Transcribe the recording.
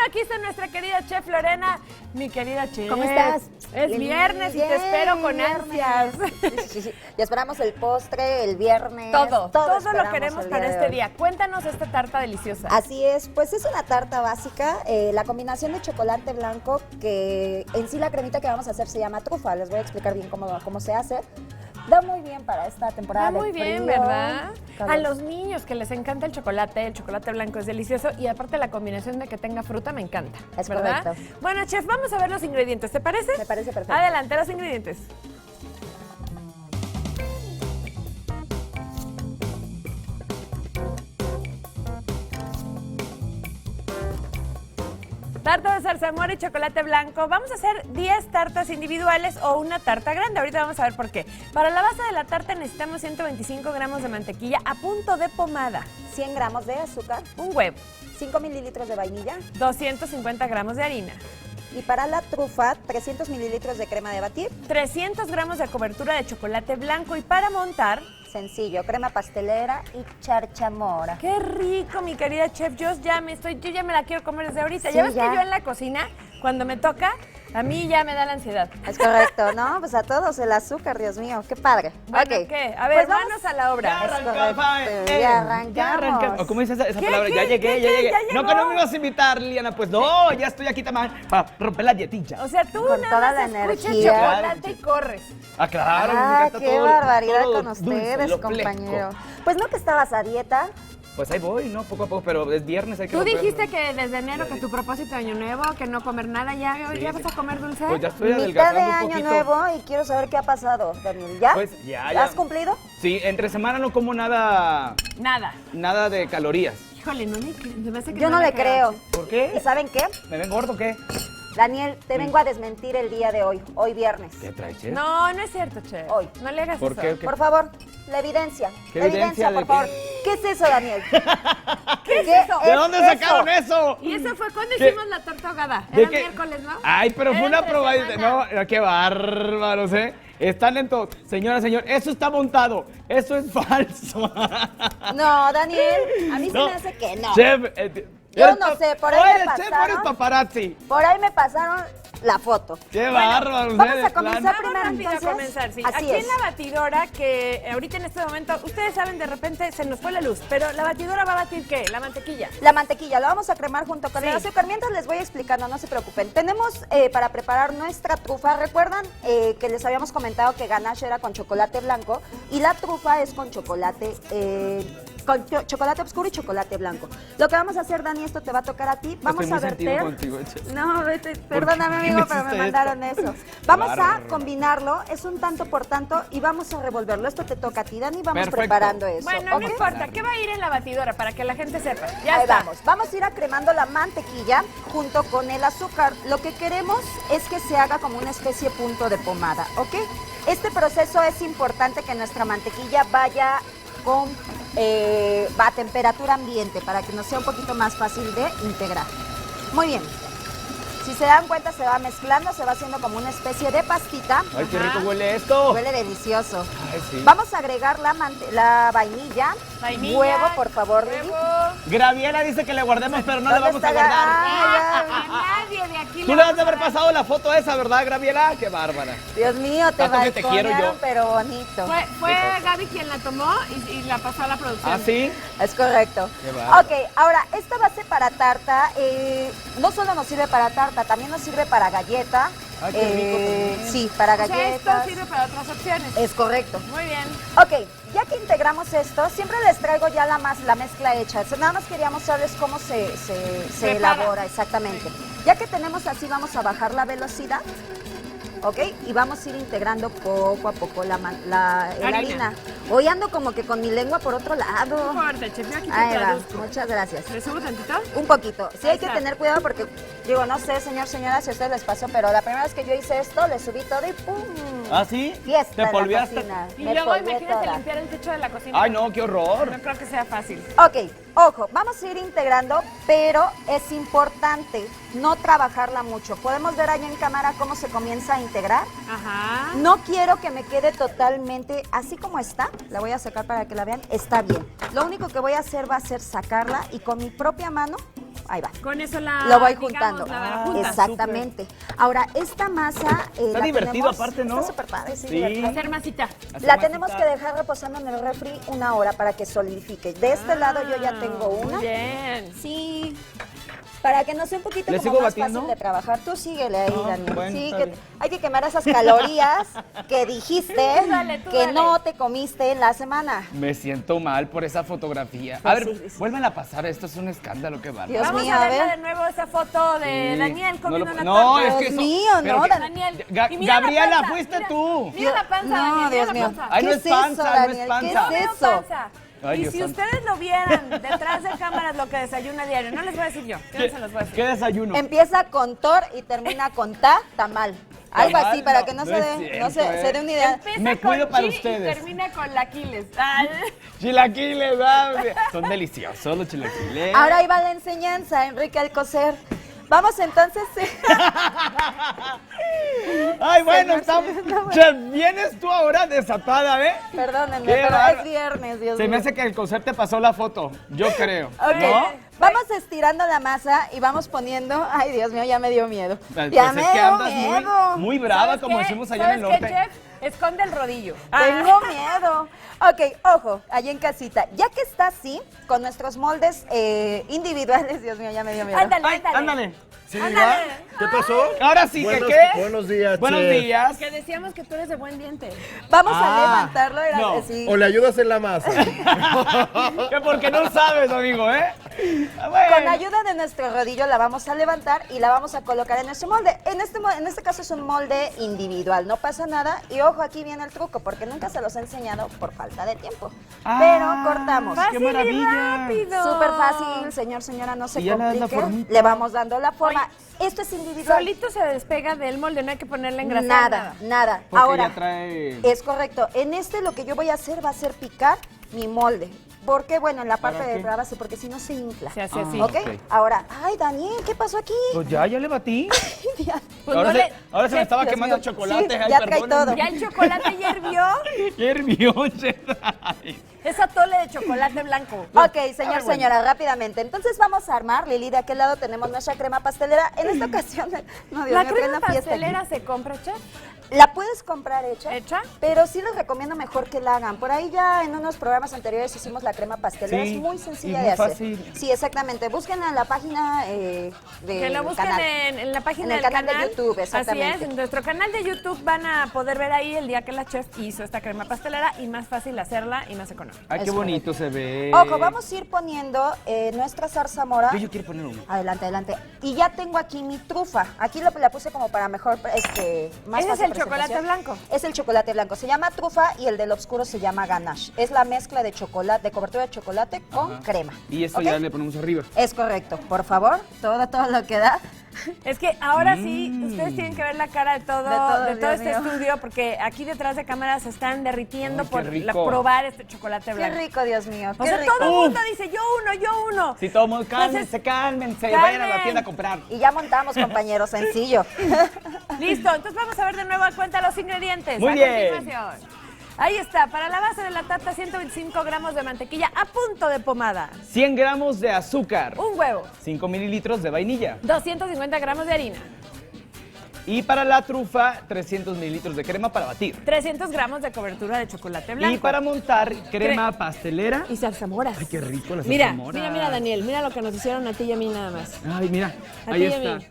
aquí está nuestra querida chef Lorena. Mi querida chef. ¿Cómo estás? Es viernes y te espero con ansias. Sí. Y esperamos el postre, el viernes. Todo lo queremos para este día. Cuéntanos esta tarta deliciosa. Así es, pues es una tarta básica, la combinación de chocolate blanco, que en sí la cremita que vamos a hacer se llama trufa. Les voy a explicar bien cómo se hace. Da muy bien para esta temporada de muy bien, frío, ¿verdad? calor. A los niños que les encanta el chocolate blanco es delicioso y aparte la combinación de que tenga fruta me encanta. Es ¿verdad? correcto. Bueno, chef, vamos a ver los ingredientes, ¿te parece? Me parece perfecto. Adelante, los ingredientes. Tarta de zarzamora y chocolate blanco. Vamos a hacer 10 tartas individuales o una tarta grande. Ahorita vamos a ver por qué. Para la base de la tarta necesitamos 125 gramos de mantequilla a punto de pomada, 100 gramos de azúcar, un huevo, 5 mililitros de vainilla 250 gramos de harina, y para la trufa, 300 mililitros de crema de batir. 300 gramos de cobertura de chocolate blanco y para montar... Sencillo, crema pastelera y charchamora. ¡Qué rico, mi querida chef! Yo ya me la quiero comer desde ahorita. Sí, ya ves ya. que yo en la cocina, cuando me toca, a mí ya me da la ansiedad. Es correcto, ¿no? Pues a todos el azúcar, Dios mío, qué padre. Bueno, Ok. ¿qué? A ver, Pues vamos- manos a la obra. Es correcto, arrancamos. ya arrancamos. ¿O cómo dice esa ¿Qué, palabra? qué, Ya llegué, qué, ya qué? llegué. ¿Ya No, llegó? que no me ibas a invitar, Liliana. Pues no, ya estoy aquí también para romper la dietilla. O sea, tú Con nada toda más la escuchas energía. chocolate Claro, y corres. Ah, claro. me Ah, encanta qué todo, barbaridad todo con lo dulce, ustedes, lo compañero. fleco. Pues no que estabas a dieta. Pues ahí voy, ¿no? Poco a poco, pero es viernes, hay que Tú romper. dijiste que desde enero que tu propósito de año nuevo, que no comer nada, ¿ya Sí, vas a comer dulce? Pues ya estoy Mitad de adelgazando un año poquito. nuevo y quiero saber qué ha pasado, Daniel. ¿Ya? Pues ya. ¿Has cumplido? Sí, entre semana no como nada de calorías. Híjole, no me se me hace que Yo no le creo. ¿Por ¿Y qué? saben qué? ¿Me ven gordo o qué? Daniel, te vengo a desmentir el día de hoy viernes. ¿Qué trae, chef? No, no es cierto, che. Hoy. No le hagas ¿Por eso. qué? Por favor, la evidencia. ¿Qué La evidencia por de favor. qué? ¿Qué es eso, Daniel? ¿Qué es eso? ¿De dónde sacaron eso? Y eso fue cuando ¿Qué? hicimos la torta ahogada. ¿De Era qué? miércoles, ¿no? Ay, pero fue Era una entre probadita. semana. No, qué bárbaros, ¿eh? Están en todo. Señora, señor, eso está montado. Eso es falso. No, Daniel, a mí se No. me hace que no. Chef, Yo eres no sé, por ahí Oye, me chef, pasaron. eres paparazzi. Por ahí me pasaron la foto. Qué bárbaro. vamos de a comenzar plano. Vamos primero, rápido entonces. a comenzar, sí. Así Aquí es. en la batidora, que ahorita en este momento, ustedes saben, de repente se nos fue la luz, pero la batidora va a batir, ¿qué? La mantequilla. La mantequilla la vamos a cremar junto con Sí. el azúcar. Mientras les voy explicando, no se preocupen. Tenemos para preparar nuestra trufa. Recuerdan que les habíamos comentado que ganache era con chocolate blanco y la trufa es con chocolate chocolate oscuro y chocolate blanco. Lo que vamos a hacer, Dani, esto te va a tocar a ti. Vamos Estoy muy a sentido verter. contigo, chef. No, vete, perdóname, qué amigo, me pero me hiciste mandaron esto? eso. Vamos a Bárbaro. combinarlo, es un tanto por tanto y vamos a revolverlo. Esto te toca a ti, Dani, vamos Perfecto. preparando eso. Bueno, ¿ok? no importa, ¿qué va a ir en la batidora para que la gente sepa? Ya Ahí está. vamos. Vamos a ir acremando la mantequilla junto con el azúcar. Lo que queremos es que se haga como una especie de punto de pomada, ¿ok? Este proceso es importante que nuestra mantequilla vaya a temperatura ambiente para que nos sea un poquito más fácil de integrar. Muy bien. Si se dan cuenta, se va mezclando, se va haciendo como una especie de pastita. Ay, qué Ajá. rico huele esto. Huele delicioso. Ay, sí. Vamos a agregar la vainilla. Vainilla, Huevo, por favor, Lili. huevo. Graviela dice que le guardemos, pero no le ¿Dónde vamos a está guardar. Ah, A nadie de aquí Tú le has de haber pasado la foto esa, ¿verdad, Graviela? Qué bárbara. Dios mío, te Tanto que te quiero balconearon, yo. pero bonito. Fue Gaby quien la tomó y la pasó a la producción. ¿Ah, sí? Es correcto. Qué bárbaro. Ok, ahora, esta base para tarta, no solo nos sirve para tarta, también nos sirve para galleta. Ay, qué rico también. Sí, para O sea, esto galletas. sirve para otras opciones. Es correcto. Muy bien. Ok, ya que integramos esto, siempre les traigo ya la mezcla hecha. Nada más quería mostrarles cómo se Prepara. elabora exactamente. Ya que tenemos así, vamos a bajar la velocidad. ¿Ok? Y vamos a ir integrando poco a poco la harina. Hoy ando como que con mi lengua por otro lado. Fuerte, chef, yo aquí te Ahí va, traduzco. muchas gracias. ¿Le subo tantito? Un poquito. Sí Ahí hay que está. tener cuidado porque, digo, no sé, señora, si a ustedes les pasó, pero la primera vez que yo hice esto, le subí todo y ¡pum! ¿Ah, sí? Fiesta ¿Te en la polviaste? cocina. Y Me luego polvié imagínate toda. limpiar el techo de la cocina. Ay, no, qué horror. No creo que sea fácil. Ok, ojo, vamos a ir integrando, pero es importante no trabajarla mucho. Podemos ver ahí en cámara cómo se comienza a integrar. Ajá. No quiero que me quede totalmente así como está. La voy a sacar para que la vean. Está bien. Lo único que voy a hacer va a ser sacarla y con mi propia mano, Ahí va. Con eso la Lo voy digamos, juntando. la juntas. Exactamente. Ahora, esta masa Está la divertido tenemos- aparte, ¿no? Está súper padre, sí, Sí. divertido. Hacer masita. La tenemos que dejar reposando en el refri 1 hora para que solidifique. De este lado yo ya tengo una. Muy bien. Sí. Para que nos sea un poquito ¿Le como sigo más batiendo? fácil de trabajar. Tú síguele ahí, No, Daniel. bueno, sí, está que bien. hay que quemar esas calorías que dijiste dale, tú que dale. no te comiste en la semana. Me siento mal por esa fotografía. Pues A ver, sí, sí. vuelvan a pasar. Esto es un escándalo, qué bárbaro. Dios Vamos mío, a a verla ver. de nuevo esa foto de Sí. Daniel comiendo No, una no, torta. es que Dios eso- mío, pero no, que- Daniel. Ga- y mira la Gabriela, panza, fuiste mira, tú. Mira la panza, No, Daniel, Dios mira mío. la panza. Ay, no ¿Qué es panza, no es Daniel? panza. ¿Qué No es veo eso? panza. Ay, Y Dios si santo. ustedes lo vieran detrás de cámaras lo que desayuna diario, no les voy a decir yo no se los voy a decir. ¿Qué desayuno? Empieza con tor y termina con tamal. Algo Tamal, así, para no, que no, no se es dé, cierto, no se dé una idea. Empieza Me con cuido para chi ustedes. Y termina con la Aquiles. Ay. Chilaquiles, son deliciosos los chilaquiles. Ahora ahí va la enseñanza, Enrique Alcocer. Vamos entonces. Ay, bueno, Señor, estamos. señor, no, Che, vienes tú ahora desatada, ¿eh? Perdónenme, Qué pero bárbaro. es viernes, Dios Se me mío. hace que el coser te pasó la foto, yo creo. Ok, ¿No? vamos estirando la masa y vamos poniendo. Ay, Dios mío, ya me dio miedo. Pues Ya es me que dio andas miedo. muy brava, ¿Sabes como qué? decimos allá en el ¿Sabes norte. qué, chef? Esconde el rodillo. Tengo miedo. Ok, ojo, allí en casita. Ya que está así, con nuestros moldes individuales, Dios mío, ya me dio miedo. Ándale, Ay, ándale. ándale. Sí, Ándale. ¿va? ¿Qué pasó? Ahora sí, buenos, ¿qué? Buenos días, Buenos chef. días. Que decíamos que tú eres de buen diente. Vamos Ah, a levantarlo. Era no. así. O le ayudas en la masa. Que porque no sabes, amigo, ¿eh? Con ayuda de nuestro rodillo la vamos a levantar y la vamos a colocar en nuestro molde. En este caso es un molde individual, no pasa nada. Y ojo, aquí viene el truco, porque nunca se los he enseñado por falta de tiempo. Pero cortamos. ¡Qué maravilla! Rápido. Súper fácil, señor, señora, no se Y ya le das la complique. formita. Le vamos dando la forma. Esto es individual. Solito se despega del molde, no hay que ponerle engrasado. Nada. Porque Ahora, ya trae... es correcto. En este lo que yo voy a hacer va a ser picar mi molde. Porque, bueno, en la parte ¿Para de qué? la base, porque si no se infla. Se hace así. ¿Ok? ok. Ahora, ay, Daniel, ¿qué pasó aquí? Pues ya le batí. Pues ahora no se, le- ahora se me estaba Dios quemando mío. chocolate. Sí, ay, ya trae perdónenme. todo. Ya el chocolate ya hirvió. ¡Qué hirvió, chef! Es atole de chocolate blanco. Ok, señor, señora, rápidamente. Entonces vamos a armar, Lili, de aquel lado tenemos nuestra crema pastelera. En esta ocasión, no, Dios ¿La mío, crema trae una fiesta aquí. pastelera se compra, chef? La puedes comprar hecha. ¿Hecha? Pero sí les recomiendo mejor que la hagan. Por ahí ya en unos programas anteriores hicimos la crema pastelera. Sí, Es muy y sencilla muy de hacer. fácil. Sí, exactamente. Búsquenla en la página de Que lo busquen canal. en la página En el del canal de YouTube, exactamente. Así es, en nuestro canal de YouTube van a poder ver ahí el día que la chef hizo esta crema pastelera y más fácil hacerla y más económica. Ay, Es qué bonito se ve. Ojo, vamos a ir poniendo nuestra zarzamora. Yo quiero poner uno. Adelante, adelante. Y ya tengo aquí mi trufa. Aquí la puse como para mejor, más Ese es fácil el chocolate presentación. blanco. Es el chocolate blanco. Se llama trufa y el del oscuro se llama ganache. Es la mezcla de chocolate, de cobertura de chocolate con crema. Y esto ¿Ok? ya le ponemos arriba. Es correcto. Por favor, todo lo que da. Es que ahora sí, ustedes tienen que ver la cara de todo Dios este mío. estudio, porque aquí detrás de cámaras se están derritiendo Ay, qué por rico. probar este chocolate Qué blanco. rico, Dios mío. O Qué sea, rico. todo el mundo dice, yo uno. Si todo el mundo, Entonces, cálmense, vayan a la calmen. tienda a comprar. Y ya montamos, compañeros, sencillo. Listo, entonces vamos a ver de nuevo a cuenta los ingredientes. Muy a bien. continuación. Ahí está, para la base de la tarta 125 gramos de mantequilla a punto de pomada, 100 gramos de azúcar, un huevo, 5 mililitros de vainilla. 250 gramos de harina, Y para la trufa, 300 mililitros de crema para batir. 300 gramos de cobertura de chocolate blanco. Y para montar crema pastelera. Y zarzamoras. Ay, qué rico las Mira, zarzamoras. mira, Daniel, mira lo que nos hicieron a ti y a mí nada más. Ay, mira, A ahí ti y a está. mí.